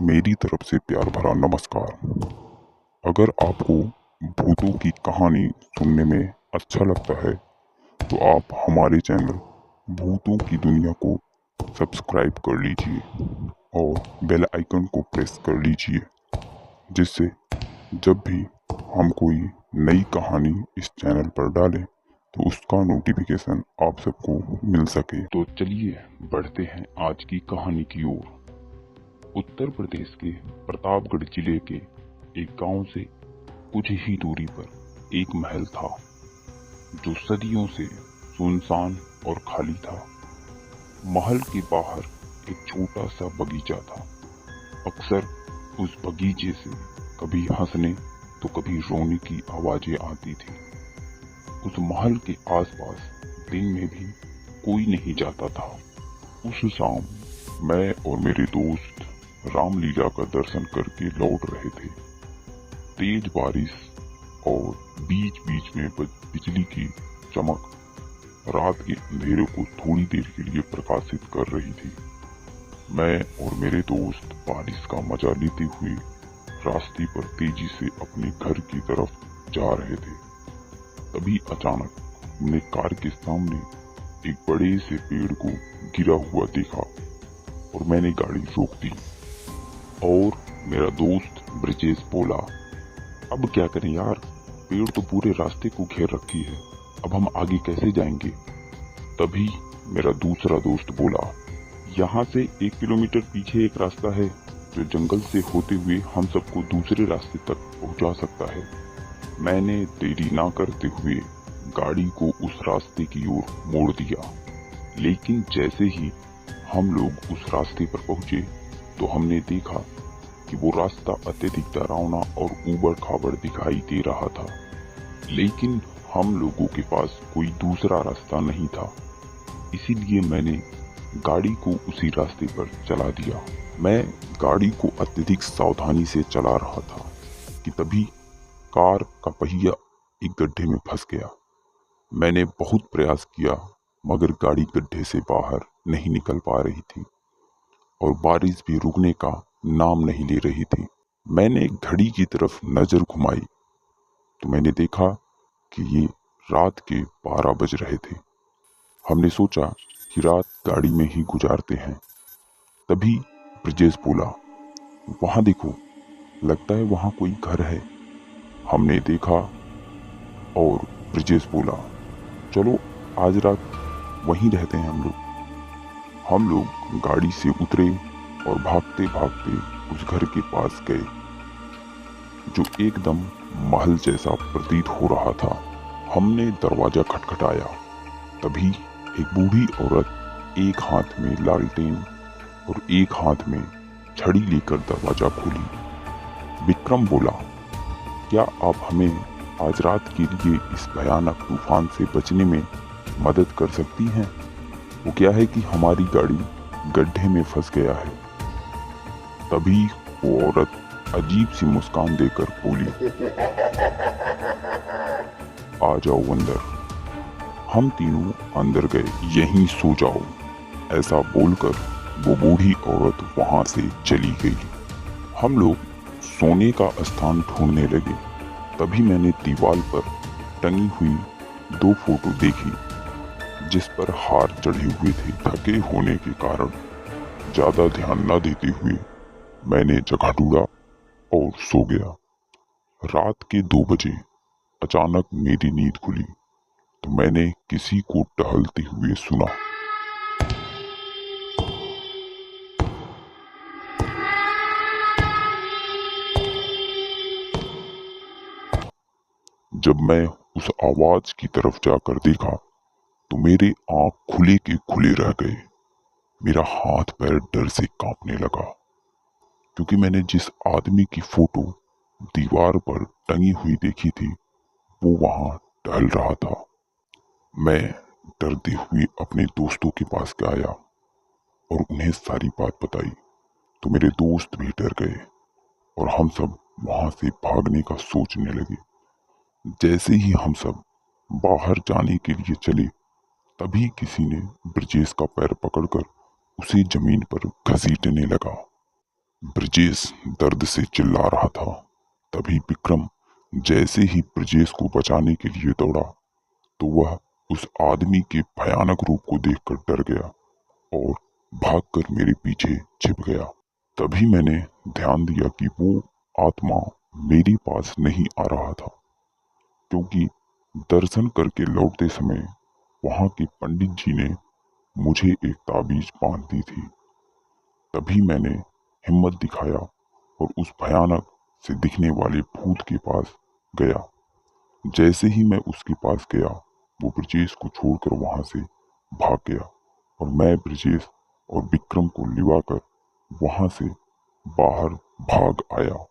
मेरी तरफ से प्यार भरा नमस्कार। अगर आपको भूतों की कहानी सुनने में अच्छा लगता है तो आप हमारे चैनल भूतों की दुनिया को सब्सक्राइब कर लीजिए और बेल आइकन को प्रेस कर लीजिए, जिससे जब भी हम कोई नई कहानी इस चैनल पर डालें तो उसका नोटिफिकेशन आप सबको मिल सके। तो चलिए बढ़ते हैं आज की कहानी की ओर। उत्तर प्रदेश के प्रतापगढ़ जिले के एक गांव से कुछ ही दूरी पर एक महल था जो सदियों से सुनसान और खाली था। महल के बाहर एक छोटा सा बगीचा था। अक्सर उस बगीचे से कभी हंसने तो कभी रोने की आवाजें आती थी। उस महल के आसपास दिन में भी कोई नहीं जाता था। उस शाम मैं और मेरे दोस्त रामलीला का दर्शन करके लौट रहे थे। तेज बारिश और बीच बीच में बिजली की चमक रात के अंधेरे को थोड़ी देर के लिए प्रकाशित कर रही थी। मैं और मेरे दोस्त बारिश का मजा लेते हुए रास्ते पर तेजी से अपने घर की तरफ जा रहे थे। तभी अचानक हमने कार के सामने एक बड़े से पेड़ को गिरा हुआ देखा और मैंने गाड़ी रोक दी और मेरा दोस्त ब्रिजेश बोला, अब क्या करें यार, पेड़ तो पूरे रास्ते को घेर रखी है, अब हम आगे कैसे जाएंगे। तभी मेरा दूसरा दोस्त बोला, यहाँ से 1 किलोमीटर पीछे एक रास्ता है जो जंगल से होते हुए हम सबको दूसरे रास्ते तक पहुंचा सकता है। मैंने देरी ना करते हुए गाड़ी को उस रास्ते की ओर मोड़ दिया, लेकिन जैसे ही हम लोग उस रास्ते पर पहुंचे तो हमने देखा कि वो रास्ता अत्यधिक डरावना और ऊबड़ खाबड़ दिखाई दे रहा था। लेकिन हम लोगों के पास कोई दूसरा रास्ता नहीं था, इसीलिए मैंने गाड़ी को उसी रास्ते पर चला दिया। मैं गाड़ी को अत्यधिक सावधानी से चला रहा था कि तभी कार का पहिया एक गड्ढे में फंस गया। मैंने बहुत प्रयास किया मगर गाड़ी गड्ढे से बाहर नहीं निकल पा रही थी और बारिश भी रुकने का नाम नहीं ले रही थी। मैंने घड़ी की तरफ नजर घुमाई तो मैंने देखा कि ये रात के 12 बज रहे थे। हमने सोचा कि रात गाड़ी में ही गुजारते हैं। तभी ब्रिजेश बोला, वहां देखो, लगता है वहां कोई घर है। हमने देखा और ब्रिजेश बोला, चलो आज रात वहीं रहते हैं हम लोग। हम लोग गाड़ी से उतरे और भागते भागते उस घर के पास गए जो एकदम महल जैसा प्रतीत हो रहा था। हमने दरवाजा खटखटाया, तभी एक बूढ़ी औरत एक हाथ में लालटेन और एक हाथ में छड़ी लेकर दरवाजा खोली। विक्रम बोला, क्या आप हमें आज रात के लिए इस भयानक तूफान से बचने में मदद कर सकती हैं? वो क्या है कि हमारी गाड़ी गड्ढे में फंस गया है। तभी वो औरत अजीब सी मुस्कान देकर बोली, आ जाओ अंदर। हम तीनों अंदर गए, यहीं सो जाओ, ऐसा बोलकर वो बूढ़ी औरत वहां से चली गई। हम लोग सोने का स्थान ढूंढने लगे। तभी मैंने दीवार पर टंगी हुई 2 फोटो देखी जिस पर हार चढ़े हुए थे। थके होने के कारण ज्यादा ध्यान न देते हुए मैंने जगह ढूंढा और सो गया। रात के 2 बजे अचानक मेरी नींद खुली तो मैंने किसी को टहलते हुए सुना। जब मैं उस आवाज की तरफ जाकर देखा तो मेरे आंख खुले के खुले रह गए। मेरा हाथ पैर डर से कांपने लगा क्योंकि मैंने जिस आदमी की फोटो दीवार पर टंगी हुई देखी थी वो वहां टहल रहा था। मैं डरते हुए अपने दोस्तों के पास गया और उन्हें सारी बात बताई तो मेरे दोस्त भी डर गए और हम सब वहां से भागने का सोचने लगे। जैसे ही हम सब बाहर जाने के लिए चले तभी किसी ने ब्रिजेश का पैर पकड़कर उसे जमीन पर घसीटने लगा। ब्रजेश दर्द से चिल्ला रहा था। तभी विक्रम जैसे ही ब्रजेश को बचाने के लिए दौड़ा तो वह उस आदमी के भयानक रूप को देखकर डर गया और भागकर मेरे पीछे छिप गया। तभी मैंने ध्यान दिया कि वो आत्मा मेरे पास नहीं आ रहा था, क्योंकि दर्शन करके लौटते समय वहां के पंडित जी ने मुझे एक ताबीज बांध दी थी। तभी मैंने हिम्मत दिखाया और उस भयानक से दिखने वाले भूत के पास गया। जैसे ही मैं उसके पास गया वो ब्रजेश को छोड़कर वहां से भाग गया और मैं ब्रजेश और विक्रम को लिवाकर वहां से बाहर भाग आया।